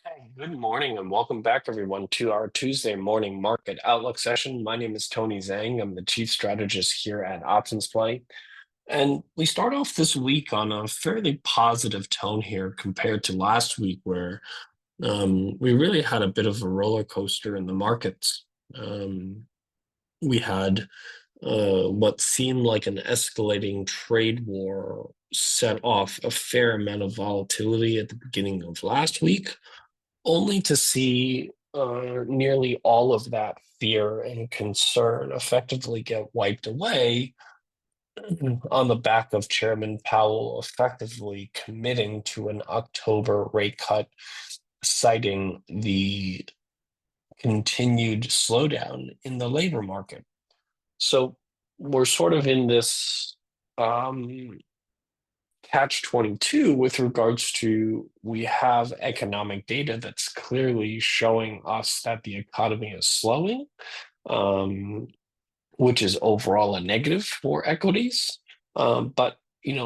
Okay, good morning and welcome back, everyone, to our Tuesday morning market outlook session. My name is Tony Zhang. I'm the chief strategist here at Options Play. And we start off this week on a fairly positive tone here compared to last week, where we really had a bit of a roller coaster in the markets. We had what seemed like an escalating trade war set off a fair amount of volatility at the beginning of last week, only to see nearly all of that fear and concern effectively get wiped away on the back of Chairman Powell effectively committing to an October rate cut, citing the continued slowdown in the labor market. So we're sort of in this catch 22 with regards to we have economic data that's clearly showing us that the economy is slowing, um, which is overall a negative for equities. But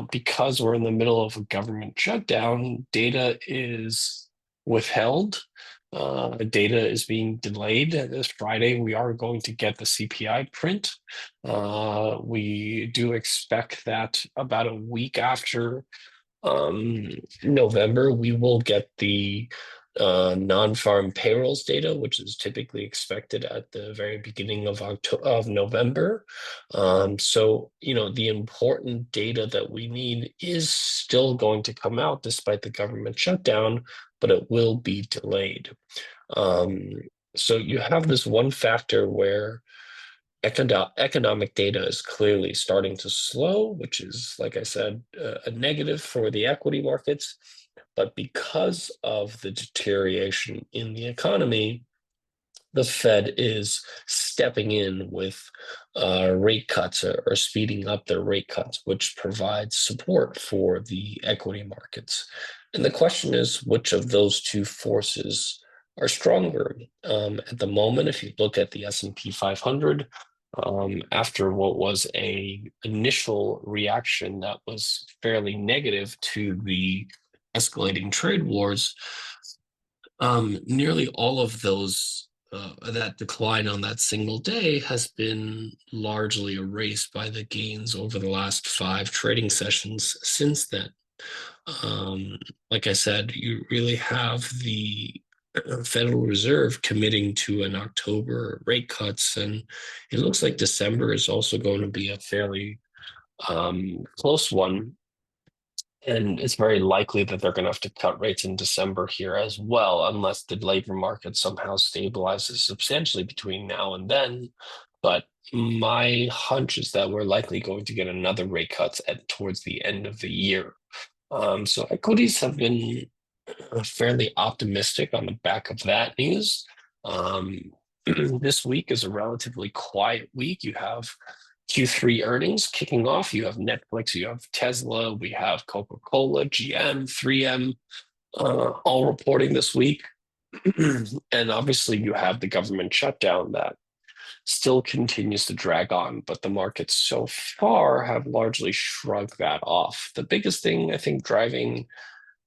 because we're in the middle of a government shutdown, data is withheld. Data is being delayed. This Friday, we are going to get the CPI print. We do expect that about a week after November, we will get the non-farm payrolls data, which is typically expected at the very beginning of November. So, the important data that we need is still going to come out despite the government shutdown, but it will be delayed. So you have this one factor where economic data is clearly starting to slow, which is, like I said, a negative for the equity markets. But because of the deterioration in the economy, the Fed is stepping in with rate cuts or speeding up their rate cuts, which provides support for the equity markets. And the question is, which of those two forces are stronger? At the moment, if you look at the S&P 500, after what was a initial reaction that was fairly negative to the escalating trade wars, nearly all of those that decline on that single day has been largely erased by the gains over the last 5 trading sessions since then. Like I said, you really have the Federal Reserve committing to an October rate cuts, and it looks like December is also going to be a fairly close one. And it's very likely that they're going to have to cut rates in December here as well, unless the labor market somehow stabilizes substantially between now and then. But my hunch is that we're likely going to get another rate cuts towards the end of the year. So equities have been fairly optimistic on the back of that news. This week is a relatively quiet week. You have Q3 earnings kicking off. You have Netflix, you have Tesla, we have Coca-Cola, GM, 3M, all reporting this week. And obviously, you have the government shutdown that still continues to drag on, but the markets so far have largely shrugged that off. The biggest thing I think driving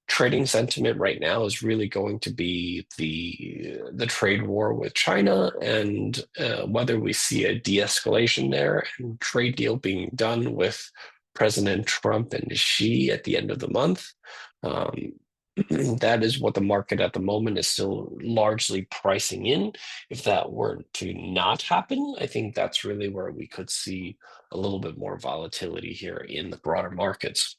trading sentiment right now is really going to be the trade war with China, and whether we see a de-escalation there and trade deal being done with President Trump and Xi at the end of the month. That is what the market at the moment is still largely pricing in. If that were to not happen, I think that's really where we could see a little bit more volatility here in the broader markets.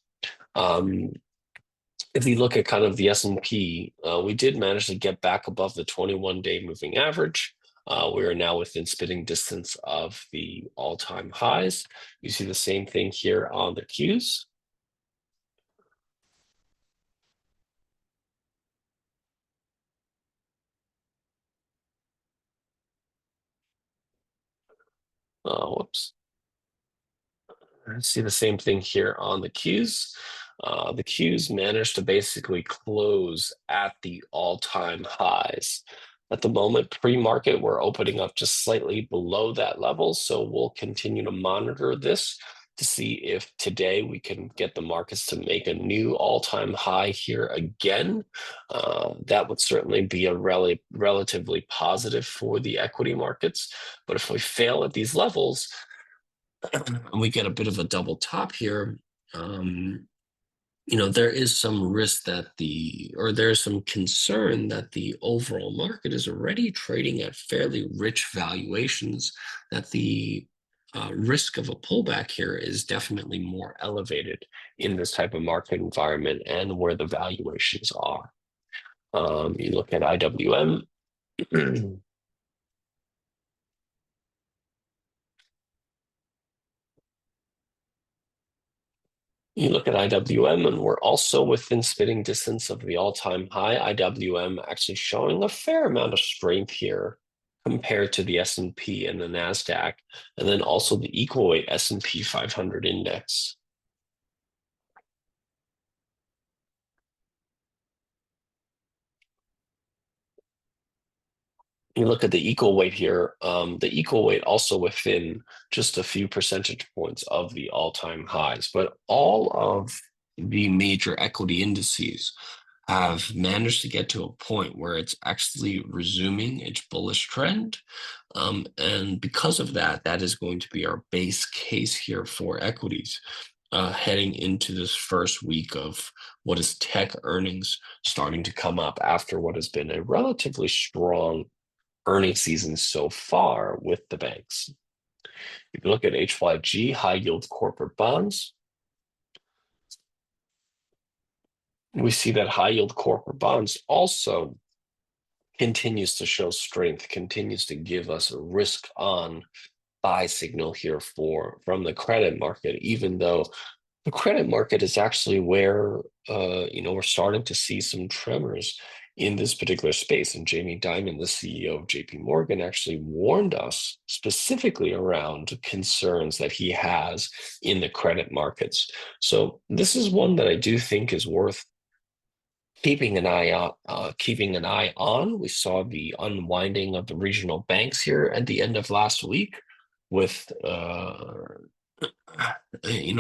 If you look at kind of the S&P, we did manage to get back above the 21-day moving average. We are now within spitting distance of the all-time highs. You see the same thing here on the Qs. Whoops. See the same thing here on the Qs. The Qs managed to basically close at the all-time highs. At the moment, pre-market, we're opening up just slightly below that level, so we'll continue to monitor this to see if today we can get the markets to make a new all-time high here again. That would certainly be a relatively positive for the equity markets. But if we fail at these levels and we get a bit of a double top here, there is some risk that there's some concern that the overall market is already trading at fairly rich valuations, that the risk of a pullback here is definitely more elevated in this type of market environment and where the valuations are. You look at IWM. You look at IWM, and we're also within spitting distance of the all-time high. IWM actually showing a fair amount of strength here compared to the S&P and the NASDAQ, and then also the equal weight S&P 500 index. You look at the equal weight here, the equal weight also within just a few percentage points of the all-time highs, but all of the major equity indices have managed to get to a point where it's actually resuming its bullish trend. And because of that, that is going to be our base case here for equities. Heading into this first week of what is tech earnings starting to come up after what has been a relatively strong earnings season so far with the banks. If you look at HYG, high yield corporate bonds, we see that high yield corporate bonds also continues to show strength, continues to give us a risk on buy signal here from the credit market, even though the credit market is actually where we're starting to see some tremors in this particular space. And Jamie Dimon, the CEO of JP Morgan, actually warned us specifically around concerns that he has in the credit markets. So this is one that I do think is worth keeping an eye on. We saw the unwinding of the regional banks here at the end of last week with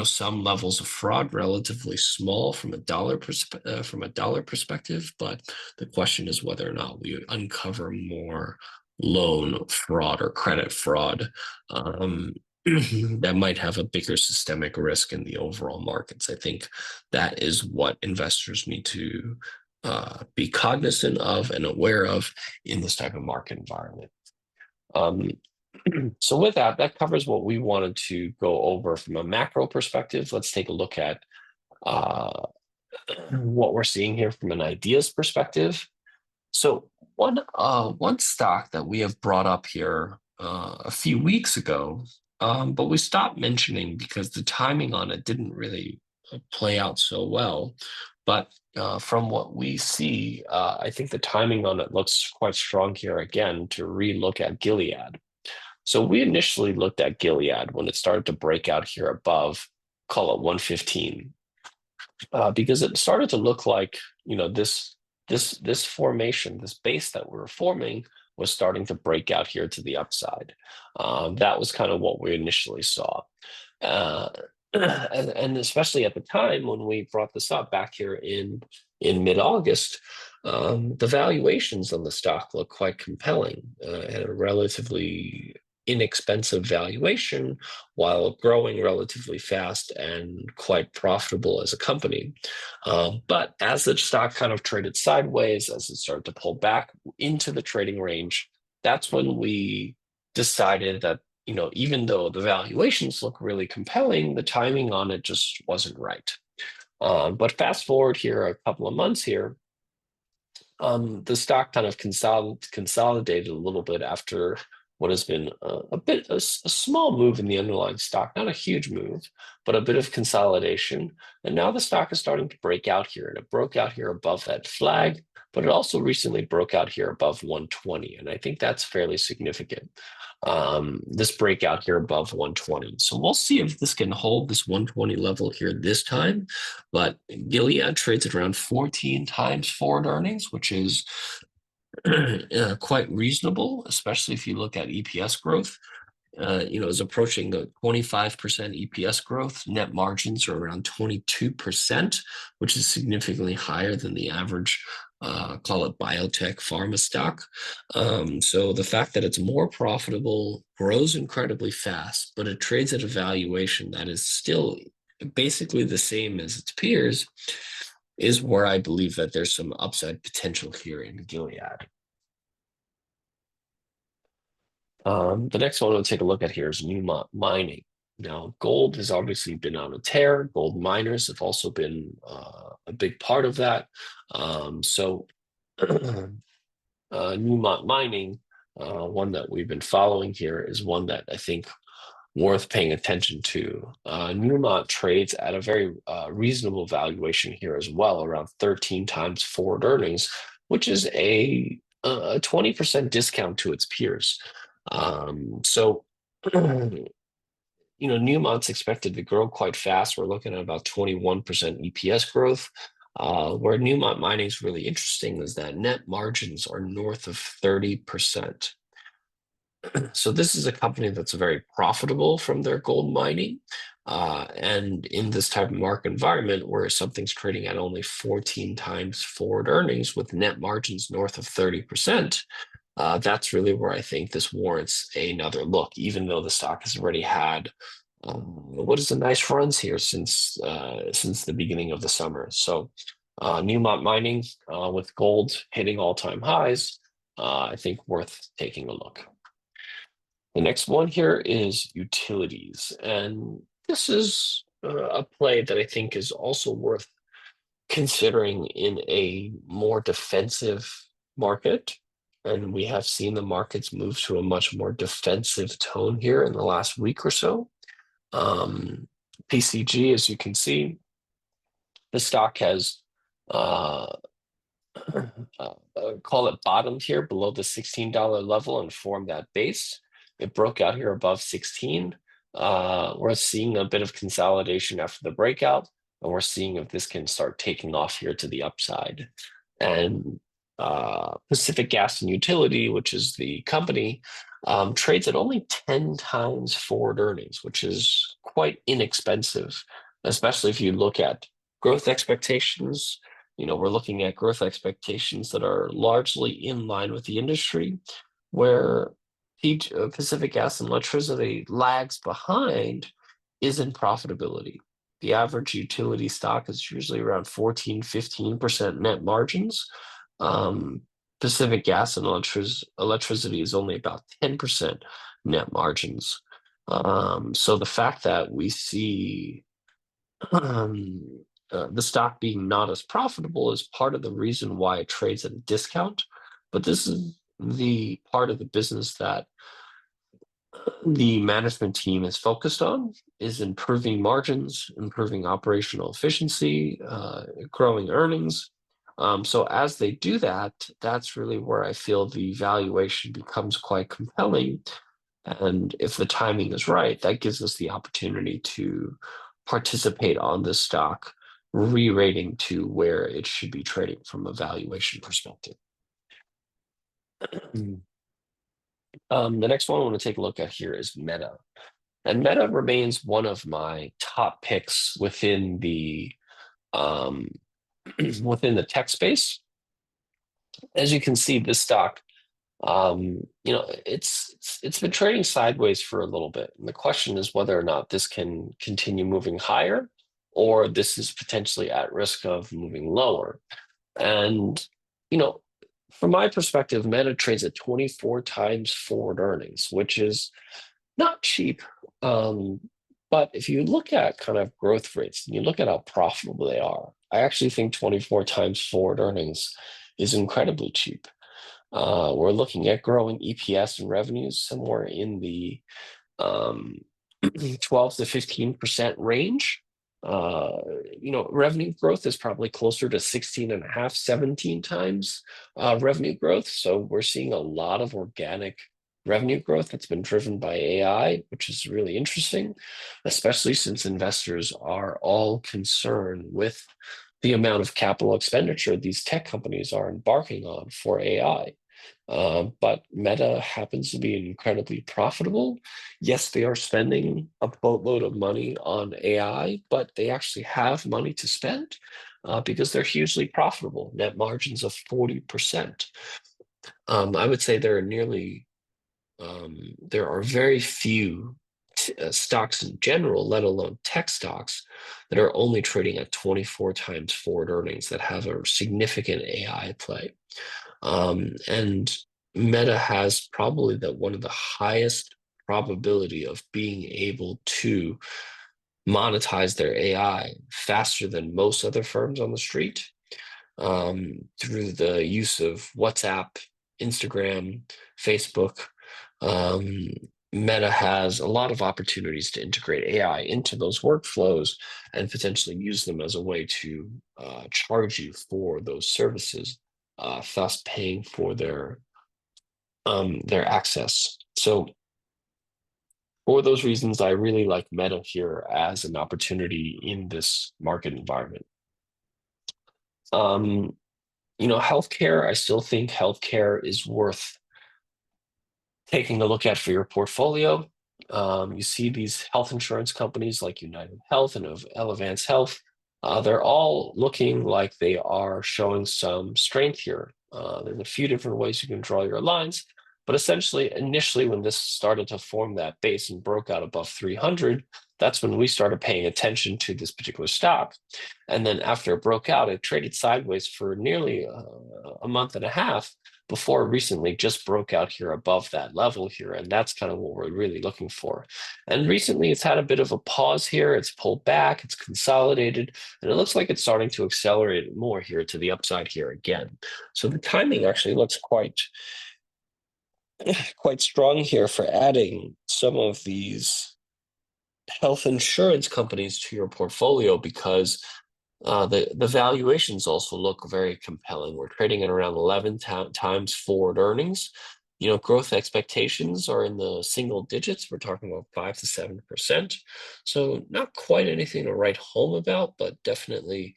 some levels of fraud, relatively small from a dollar perspective, but the question is whether or not we uncover more loan fraud or credit fraud that might have a bigger systemic risk in the overall markets. I think that is what investors need to be cognizant of and aware of in this type of market environment. So with that covers what we wanted to go over from a macro perspective. Let's take a look at what we're seeing here from an ideas perspective. So one stock that we have brought up here a few weeks ago, but we stopped mentioning because the timing on it didn't really play out so well. But from what we see, I think the timing on it looks quite strong here again to relook at Gilead. So we initially looked at Gilead when it started to break out here above, call it 115, because it started to look like this formation, this base that we were forming was starting to break out here to the upside. That was kind of what we initially saw. And especially at the time when we brought this up back here in mid-August, the valuations on the stock look quite compelling at a relatively inexpensive valuation while growing relatively fast and quite profitable as a company. But as the stock kind of traded sideways, as it started to pull back into the trading range, that's when we decided that even though the valuations look really compelling, the timing on it just wasn't right. But fast forward here a couple of months here, the stock kind of consolidated a little bit after what has been a small move in the underlying stock, not a huge move, but a bit of consolidation. And now the stock is starting to break out here, and it broke out here above that flag, but it also recently broke out here above 120. And I think that's fairly significant. This breakout here above 120. So we'll see if this can hold this 120 level here this time. But Gilead trades at around 14 times forward earnings, which is quite reasonable, especially if you look at EPS growth. is approaching the 25% EPS growth. Net margins are around 22%, which is significantly higher than the average, call it biotech pharma stock. So the fact that it's more profitable, grows incredibly fast, but it trades at a valuation that is still basically the same as its peers, is where I believe that there's some upside potential here in Gilead. The next one we'll take a look at here is Newmont Mining. Now, gold has obviously been on a tear. Gold miners have also been a big part of that. Newmont Mining, one that we've been following here, is one that I think worth paying attention to. Newmont trades at a very reasonable valuation here as well, around 13 times forward earnings, which is a 20% discount to its peers. Newmont's expected to grow quite fast. We're looking at about 21% EPS growth. Where Newmont Mining is really interesting is that net margins are north of 30%. So this is a company that's very profitable from their gold mining. And in this type of market environment where something's trading at only 14 times forward earnings with net margins north of 30%, that's really where I think this warrants another look, even though the stock has already had what is a nice runs here since the beginning of the summer. So Newmont Mining with gold hitting all-time highs, I think worth taking a look. The next one here is utilities, and this is a play that I think is also worth considering in a more defensive market. And we have seen the markets move to a much more defensive tone here in the last week or so. PCG, as you can see, the stock has call it bottomed here below the $16 level and formed that base. It broke out here above 16. We're seeing a bit of consolidation after the breakout, and we're seeing if this can start taking off here to the upside. And Pacific Gas and Utility, which is the company, trades at only 10 times forward earnings, which is quite inexpensive, especially if you look at growth expectations. We're looking at growth expectations that are largely in line with the industry, where Pacific Gas and Electricity lags behind is in profitability. The average utility stock is usually around 14-15% net margins. Pacific Gas and Electricity is only about 10% net margins. So the fact that we see the stock being not as profitable is part of the reason why it trades at a discount. But this is the part of the business that the management team is focused on, is improving margins, improving operational efficiency, growing earnings. So as they do that, that's really where I feel the valuation becomes quite compelling. And if the timing is right, that gives us the opportunity to participate on this stock, re-rating to where it should be trading from a valuation perspective. The next one I want to take a look at here is Meta. And Meta remains one of my top picks within the tech space. As you can see, this stock, it's been trading sideways for a little bit. And the question is whether or not this can continue moving higher, or this is potentially at risk of moving lower. And, from my perspective, Meta trades at 24 times forward earnings, which is not cheap. But if you look at kind of growth rates and you look at how profitable they are, I actually think 24 times forward earnings is incredibly cheap. We're looking at growing EPS and revenues somewhere in the 12 to 15% range. Revenue growth is probably closer to 16 and a half, 17 times revenue growth. So we're seeing a lot of organic revenue growth that's been driven by AI, which is really interesting, especially since investors are all concerned with the amount of capital expenditure these tech companies are embarking on for AI. But Meta happens to be incredibly profitable. Yes, they are spending a boatload of money on AI, but they actually have money to spend because they're hugely profitable, net margins of 40%. I would say there are very few stocks in general, let alone tech stocks, that are only trading at 24 times forward earnings that have a significant AI play. And Meta has probably one of the highest probability of being able to monetize their AI faster than most other firms on the street through the use of WhatsApp, Instagram, Facebook. Um, Meta has a lot of opportunities to integrate AI into those workflows and potentially use them as a way to charge you for those services, thus paying for their access. So for those reasons, I really like Meta here as an opportunity in this market environment. Um, Healthcare, I still think healthcare is worth taking a look at for your portfolio. You see these health insurance companies like United Health and of Elevance Health. They're all looking like they are showing some strength here. There's a few different ways you can draw your lines, but essentially, initially, when this started to form that base and broke out above 300, that's when we started paying attention to this particular stock. And then after it broke out, it traded sideways for nearly a month and a half before recently just broke out here above that level here. And that's kind of what we're really looking for. And recently it's had a bit of a pause here. It's pulled back, it's consolidated, and it looks like it's starting to accelerate more here to the upside here again. So the timing actually looks quite strong here for adding some of these health insurance companies to your portfolio because the valuations also look very compelling. We're trading at around 11 times forward earnings. Growth expectations are in the single digits. We're talking about 5 to 7%. So not quite anything to write home about, but definitely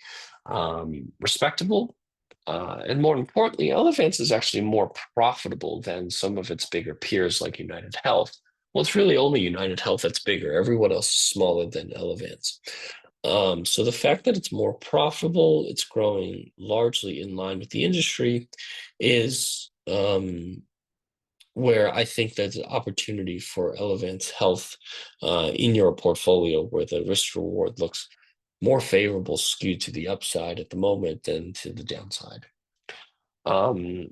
respectable. And more importantly, Elevance is actually more profitable than some of its bigger peers like United Health. Well, it's really only United Health that's bigger. Everyone else is smaller than Elevance. So the fact that it's more profitable, it's growing largely in line with the industry, is where I think there's an opportunity for Elevance Health in your portfolio, where the risk reward looks more favorable, skewed to the upside at the moment than to the downside. Um,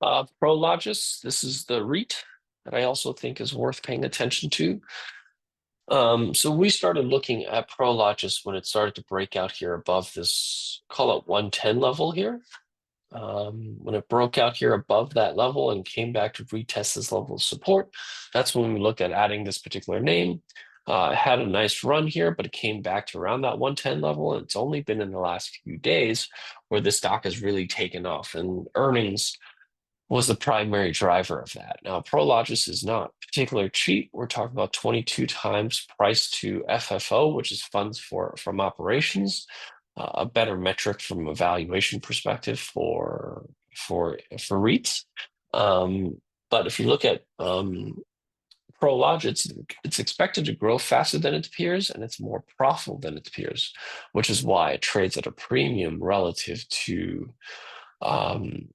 Prologis, this is the REIT that I also think is worth paying attention to. So we started looking at Prologis when it started to break out here above this, call it 110 level here. When it broke out here above that level and came back to retest this level of support, that's when we looked at adding this particular name. It had a nice run here, but it came back to around that 110 level. And it's only been in the last few days where the stock has really taken off, and earnings was the primary driver of that. Now, Prologis is not particularly cheap. We're talking about 22 times price to FFO, which is funds from operations, a better metric from a valuation perspective for REITs. But if you look at Prologis, it's expected to grow faster than its peers, and it's more profitable than its peers, which is why it trades at a premium relative um,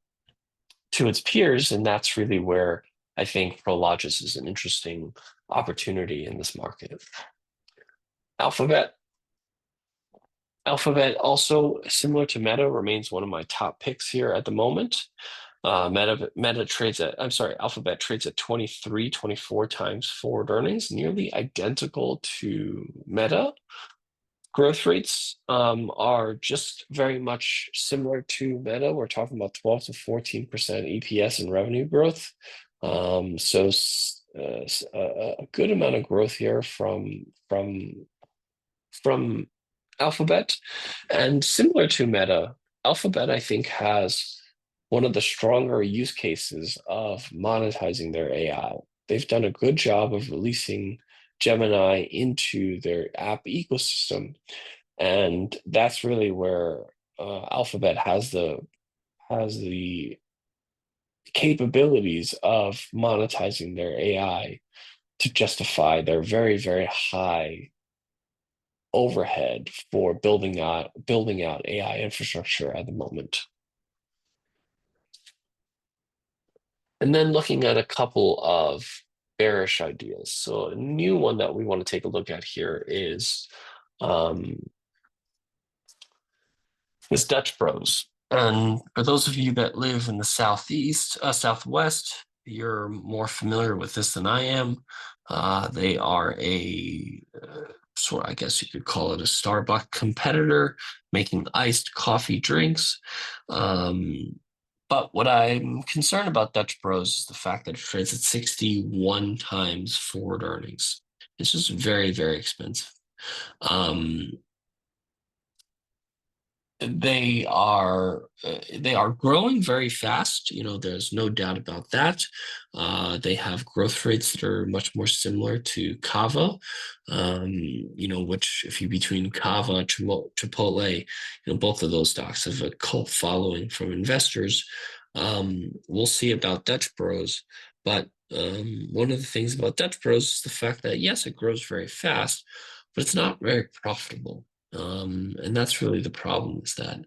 to its peers, and that's really where I think Prologis is an interesting opportunity in this market. Alphabet. Alphabet also, similar to Meta, remains one of my top picks here at the moment. Meta trades at, I'm sorry, Alphabet trades at 23, 24 times forward earnings, nearly identical to Meta. Growth rates are just very much similar to Meta. We're talking about 12 to 14% EPS and revenue growth. So a good amount of growth here from Alphabet. And similar to Meta, Alphabet, I think, has one of the stronger use cases of monetizing their AI. They've done a good job of releasing Gemini into their app ecosystem. And that's really where Alphabet has the capabilities of monetizing their AI to justify their very, very high overhead for building out AI infrastructure at the moment. And then looking at a couple of bearish ideas. So a new one that we want to take a look at here um, is Dutch Bros. And for those of you that live in the southwest, you're more familiar with this than I am. They are sort, I guess you could call it a Starbucks competitor, making iced coffee drinks. But what I'm concerned about Dutch Bros is the fact that it trades at 61 times forward earnings. It's just very, very expensive. Um, they are growing very fast. There's no doubt about that. They have growth rates that are much more similar to Kava, which if you between Kava and Chipotle, both of those stocks have a cult following from investors. We'll see about Dutch Bros, but one of the things about Dutch Bros is the fact that yes, it grows very fast, but it's not very profitable. And that's really the problem, is that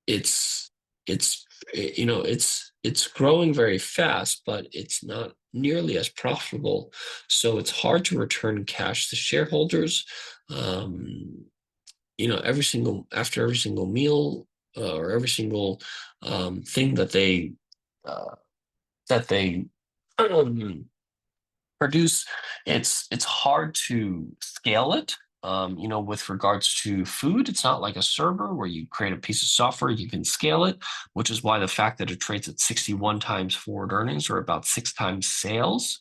it's it's growing very fast, but it's not nearly as profitable. So it's hard to return cash to shareholders. Um, after every single meal, or every single thing uh, that they um, produce, it's hard to scale it. With regards to food, it's not like a server where you create a piece of software, you can scale it, which is why the fact that it trades at 61 times forward earnings, or about 6 times sales,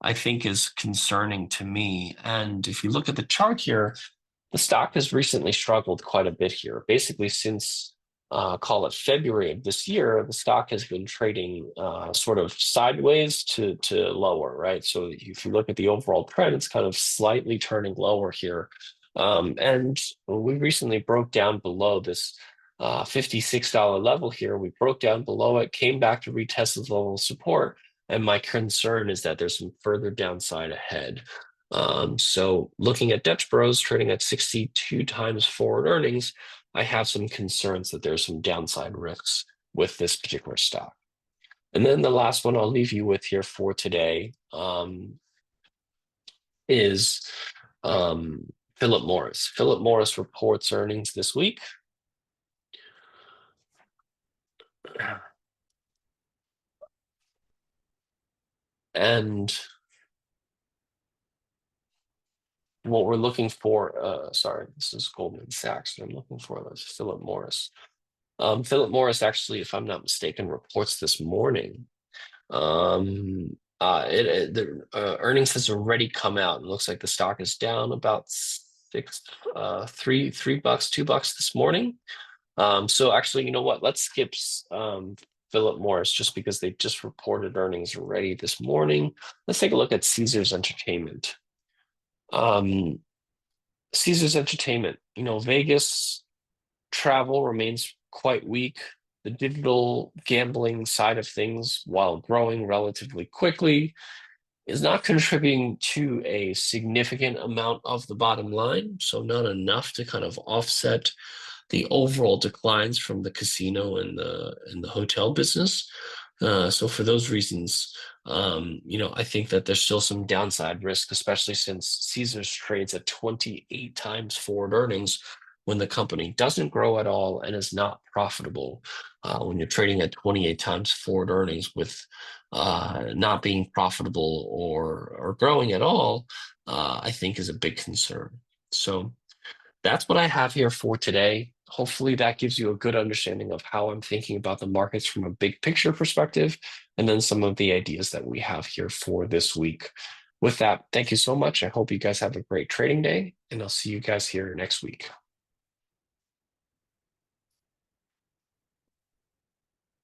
I think is concerning to me. And if you look at the chart here, the stock has recently struggled quite a bit here. Basically, since call it February of this year, the stock has been trading sort of sideways to lower, right? So if you look at the overall trend, it's kind of slightly turning lower here. And we recently broke down below this $56 level here. We broke down below it, came back to retest this level of support. And my concern is that there's some further downside ahead. So looking at Dutch Bros trading at 62 times forward earnings, I have some concerns that there's some downside risks with this particular stock. And then the last one I'll leave you with here for today is Philip Morris. Philip Morris reports earnings this week. And what we're looking for, sorry, this is Goldman Sachs. What I'm looking for is Philip Morris. Philip Morris actually, if I'm not mistaken, reports this morning. The earnings has already come out, and looks like the stock is down about $3 $2 this morning. So actually, you know what? Let's skip Philip Morris just because they just reported earnings already this morning. Let's take a look at Caesars Entertainment. Caesars Entertainment, Vegas travel remains quite weak. The digital gambling side of things, while growing relatively quickly, is not contributing to a significant amount of the bottom line. So not enough to kind of offset the overall declines from the casino and the hotel business. So for those reasons, I think that there's still some downside risk, especially since Caesars trades at 28 times forward earnings when the company doesn't grow at all and is not profitable. When you're trading at 28 times forward earnings with not being profitable or growing at all, I think is a big concern. So that's what I have here for today. Hopefully that gives you a good understanding of how I'm thinking about the markets from a big picture perspective, and then some of the ideas that we have here for this week. With that, thank you so much. I hope you guys have a great trading day, and I'll see you guys here next week.